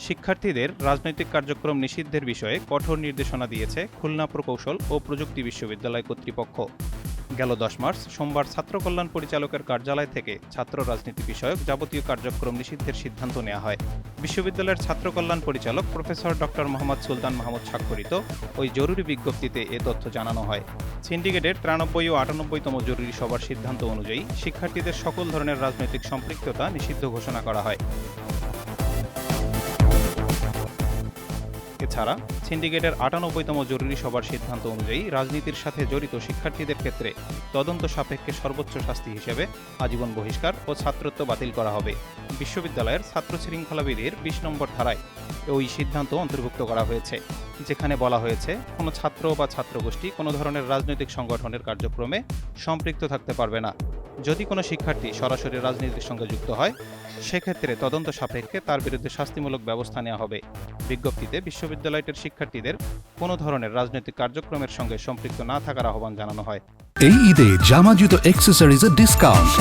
শিক্ষার্থীদের রাজনৈতিক কার্যক্রম নিষিদ্ধের বিষয়ে কঠোর নির্দেশনা দিয়েছে খুলনা প্রকৌশল ও প্রযুক্তি বিশ্ববিদ্যালয় কর্তৃপক্ষ। গেল ১০ মার্চ সোমবার ছাত্র কল্যাণ পরিচালকের কার্যালয় থেকে ছাত্র রাজনীতি বিষয়ক যাবতীয় কার্যক্রম নিষিদ্ধের সিদ্ধান্ত নেওয়া হয়। বিশ্ববিদ্যালয়ের ছাত্র কল্যাণ পরিচালক প্রফেসর ডক্টর মোহাম্মদ সুলতান মাহমুদ স্বাক্ষরিত ওই জরুরি বিজ্ঞপ্তিতে এ তথ্য জানানো হয়। সিন্ডিকেটের ৯৩ ও ৯৮তম জরুরি সভার সিদ্ধান্ত অনুযায়ী শিক্ষার্থীদের সকল ধরনের রাজনৈতিক সম্পৃক্ততা নিষিদ্ধ ঘোষণা করা হয়। এছাড়া সিন্ডিকেটের ৯৮তম জরুরি সভার সিদ্ধান্ত অনুযায়ী রাজনীতির সাথে জড়িত শিক্ষার্থীদের ক্ষেত্রে তদন্ত সাপেক্ষে সর্বোচ্চ শাস্তি হিসেবে আজীবন বহিষ্কার ও ছাত্রত্ব বাতিল করা হবে। বিশ্ববিদ্যালয়ের ছাত্র শৃঙ্খলা বিধির ২০ নম্বর ধারায় ওই সিদ্ধান্ত অন্তর্ভুক্ত করা হয়েছে, যেখানে বলা হয়েছে কোনো ছাত্র বা ছাত্রগোষ্ঠী কোনো ধরনের রাজনৈতিক সংগঠনের কার্যক্রমে সম্পৃক্ত থাকতে পারবে না। যদি কোনো শিক্ষার্থী সরাসরি রাজনীতির সঙ্গে যুক্ত হয়, সেক্ষেত্রে তদন্ত সাপেক্ষে তার বিরুদ্ধে শাস্তিমূলক ব্যবস্থা নেওয়া হবে। বিজ্ঞপ্তিতে বিশ্ববিদ্যালয়টির শিক্ষার্থীদের কোনো ধরনের রাজনৈতিক কার্যক্রমের সঙ্গে সম্পৃক্ত না থাকার আহ্বান জানানো হয়। এই ঈদে জামা জুতো অ্যাক্সেসরিজের ডিসকাউন্ট।